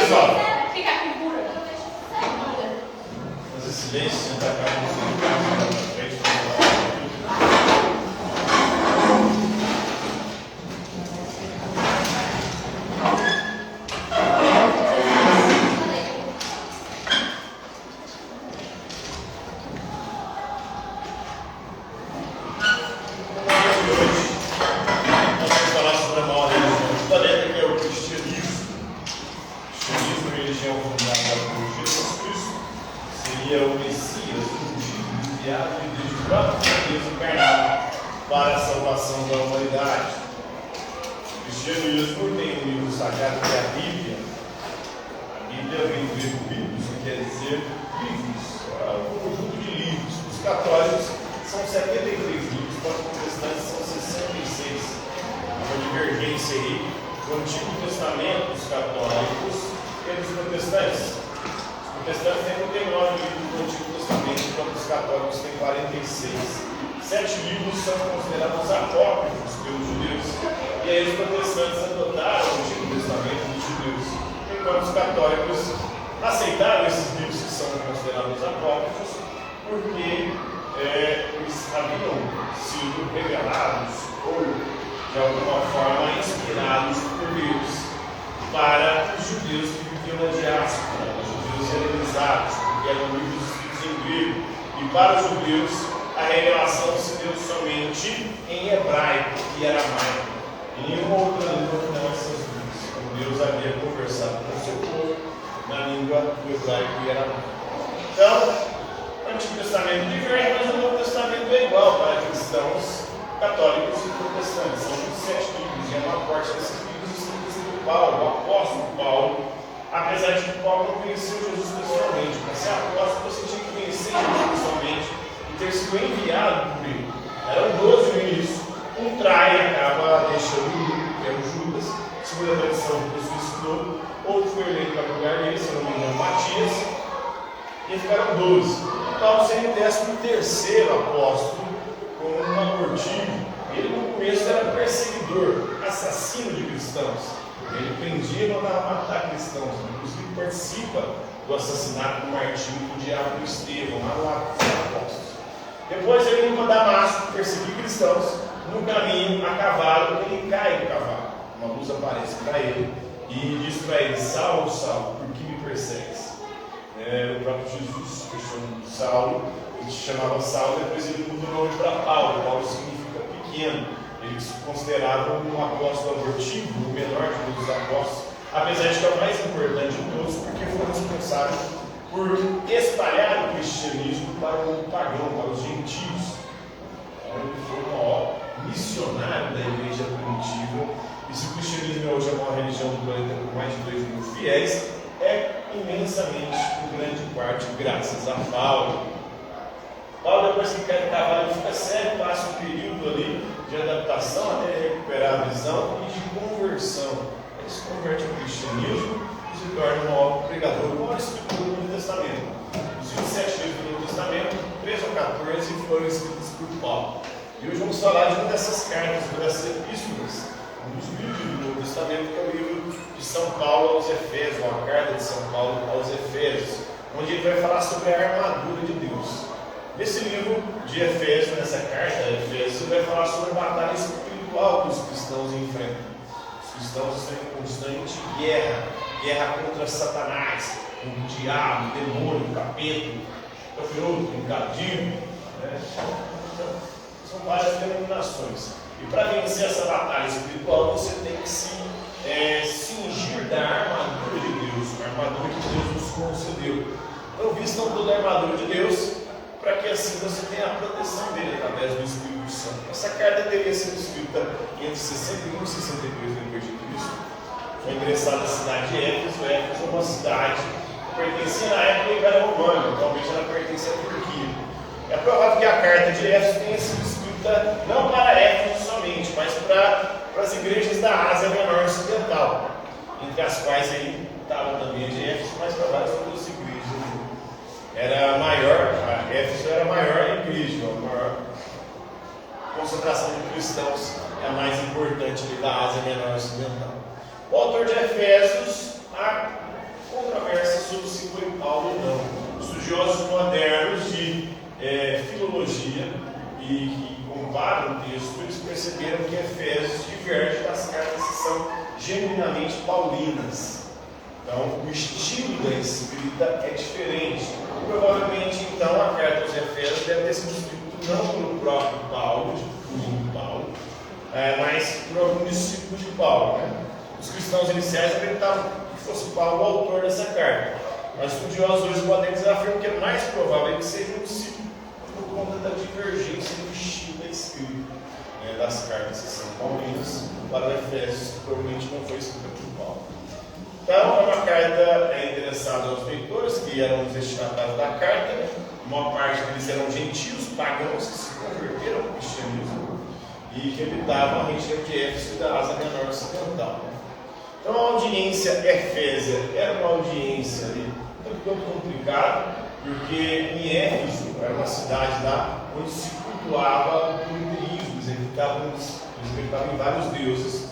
pessoal. Fica aqui pura. Fazer silêncio, sentar cá com você. Para a salvação da humanidade. O cristianismo tem um livro sagrado que é a Bíblia. A Bíblia vem do grego biblos, que quer dizer livros, um conjunto de livros. Os católicos são 73 livros, para os protestantes são 66. Uma divergência aí do Antigo Testamento dos católicos e dos protestantes. Os protestantes têm 39 livros do Antigo Testamento, enquanto os católicos têm 46. 7 livros são considerados apócrifos pelos judeus, e aí os protestantes adotaram o Antigo Testamento dos judeus, enquanto os católicos aceitaram esses livros que são considerados apócrifos, porque eles haviam sido revelados ou, de alguma forma, inspirados por Deus para os judeus que viviam na diáspora, os judeus helenizados, porque eram livros escritos em grego, e para os judeus a revelação se deu somente em hebraico e aramaico. Em nenhuma outra língua que não essas línguas. Deus havia conversado com o seu povo na língua do hebraico e aramaico. Então, o Antigo Testamento diverge, mas o Novo Testamento é igual para cristãos, católicos e protestantes. São 27 livros, e a maior parte desses livros escritos por Paulo, o apóstolo Paulo, apesar de que Paulo não conheceu Jesus pessoalmente. Para ser apóstolo, você tinha que conhecer Jesus pessoalmente, ter sido enviado por ele. Eram 12 no início. Um trai e acaba deixando o grupo, que era o Judas, segundo a tradição que ressuscitou. Outro foi eleito para o lugar dele, se não me engano, Matias, e ficaram 12. Paulo seria o 13º apóstolo, com um abortivo. Ele no começo era perseguidor, assassino de cristãos. Ele prendia e mandava matar cristãos. Inclusive participa do assassinato do martírio do diabo Estevão, lá no Atos dos Apóstolos. Depois ele indo para Damasco perseguir cristãos. No caminho, a cavalo, ele cai do cavalo. Uma luz aparece para ele e diz para ele: Saulo, Saulo, por que me persegues? O próprio Jesus questionou Saulo, ele se chamava Saulo, depois ele mudou o nome para Paulo. Paulo significa pequeno. Ele se considerava um apóstolo abortivo, o menor de todos os apóstolos, apesar de que é o mais importante de todos, porque foi responsável por espalhar o cristianismo para o mundo pagão, para os gentios. Ele foi o maior missionário da igreja primitiva. E se o cristianismo é hoje a maior religião do planeta com mais de 2 mil fiéis, é imensamente, em grande parte, graças a Paulo. Paulo, depois que cai do cavalo, ele fica cego, passa um período ali de adaptação até recuperar a visão e de conversão. Ele se converte ao cristianismo e se torna um maior pregador, o maior escritor do Novo Testamento. Os 27 livros do Novo Testamento, 13 ou 14, foram escritos por Paulo. E hoje vamos falar de uma dessas cartas, uma dessas epístolas, um dos livros do Novo Testamento, que é o livro de São Paulo aos Efésios, uma carta de São Paulo aos Efésios, onde ele vai falar sobre a armadura de Deus. Nesse livro de Efésios, nessa carta de Efésios, ele vai falar sobre a batalha espiritual que os cristãos enfrentam. Os cristãos estão em constante guerra contra Satanás, o diabo, o demônio, o capeta, o capiroto, o encadinho, né? Então, são várias denominações. E para vencer essa batalha espiritual, você tem que se cingir da armadura de Deus, a armadura que Deus nos concedeu. Então, vistam toda a armadura de Deus, para que assim você tenha a proteção dele através do Espírito Santo. Essa carta teria sido escrita entre 61 e 62 depois de Cristo. Foi ingressada na cidade de Éfeso. Éfeso é uma cidade que pertencia na época ao Império Romano, atualmente ela pertence à Turquia. É provável que a carta de Éfeso tenha sido escrita não para Éfeso somente, mas para as igrejas da Ásia Menor Ocidental, entre as quais aí estava também a de Éfeso, mas para várias outras igrejas. Era maior, a Éfeso era a maior igreja, a maior concentração de cristãos, é a mais importante ali da Ásia Menor Ocidental. O autor de Efésios controvérsia sobre se foi Paulo ou não. Estudiosos modernos de filologia que comparam o texto, eles perceberam que Efésios diverge das cartas que são genuinamente paulinas. Então, o estilo da escrita é diferente. Provavelmente, então, a carta aos Efésios deve ter sido escrita não pelo próprio Paulo, mas por algum discípulo de Paulo. Né? Os cristãos iniciais acreditavam que fosse Paulo o autor dessa carta. Mas estudiosos hoje modernos afirmam que é mais provável que seja um discípulo por conta da divergência do estilo da escrita, das cartas que são paulinas para Efésios, que provavelmente não foi escrita por Paulo. Então, é uma carta interessada aos leitores, que eram os destinatários da carta. A maior parte deles eram gentios, pagãos, que se converteram ao cristianismo e que habitavam a região de Éfeso e da Ásia Menor Ocidental. Então, a audiência efésia era uma audiência ali tanto complicada, porque em Éfeso era uma cidade lá onde se cultuava o politeísmo, eles acreditavam em vários deuses.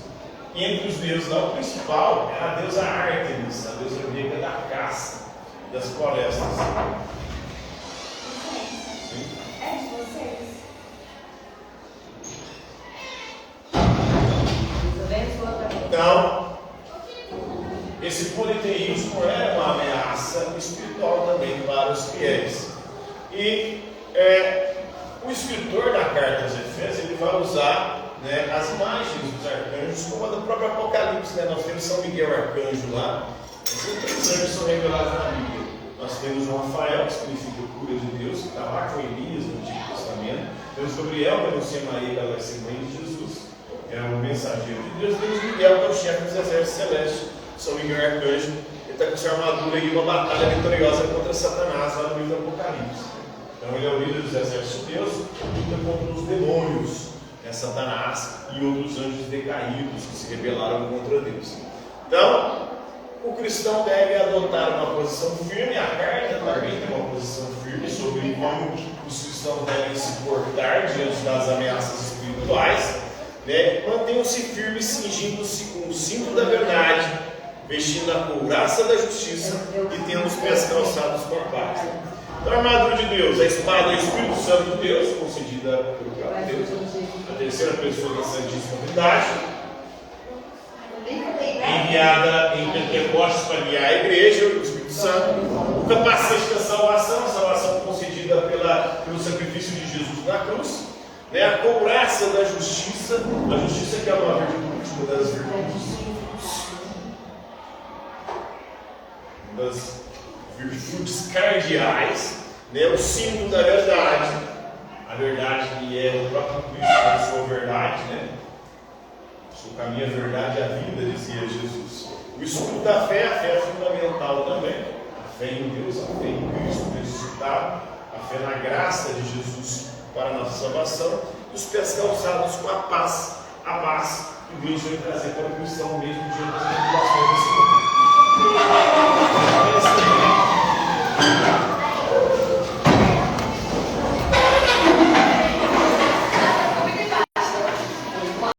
E entre os deuses lá, o principal era a deusa Ártemis, a deusa grega da caça e das florestas. É de vocês? Então, esse politeísmo era uma ameaça espiritual também para os fiéis. E o escritor da carta aos Efésios, ele vai usar as imagens dos arcanjos, como a do próprio Apocalipse. Nós temos São Miguel Arcanjo lá. Esses três anjos são revelados na Bíblia. Nós temos o Rafael, que significa cura de Deus, que está lá com Elias no Antigo Testamento. Temos Gabriel, que anuncia Maria, que ela vai ser mãe de Jesus, é o mensageiro de Deus. Temos Miguel, que é o chefe dos exércitos celestes. São Miguel Arcanjo, ele está com sua armadura e uma batalha vitoriosa contra Satanás lá no livro do Apocalipse. Então ele é o líder dos exércitos de Deus, luta contra os demônios, Satanás e outros anjos decaídos que se rebelaram contra Deus. Então, o cristão deve adotar uma posição firme. A carta também tem uma posição firme sobre como os cristãos devem se portar diante das ameaças espirituais. Mantenham-se firmes, cingindo-se com o cinto da verdade, vestindo a couraça da justiça e tendo os pés calçados com a paz. Então, a armadura de Deus, a espada do Espírito Santo de Deus, concedida pelo próprio Deus, a terceira pessoa da Santíssima Trindade, enviada em Pentecostes para guiar a igreja, o Espírito Santo, o capacete da salvação, a salvação concedida pelo sacrifício de Jesus na cruz, a couraça da justiça, a justiça que é uma virtude, uma das virtudes cardeais, o cinto da verdade, a verdade que é o próprio Cristo, a sua verdade, o caminho, a verdade e a vida, dizia Jesus. O escudo da fé, a fé é fundamental também, a fé em Deus, a fé em Cristo ressuscitado, a fé na graça de Jesus para a nossa salvação, e os pés calçados com a paz que Deus vai trazer para o cristão mesmo diante das tribulações desse mundo.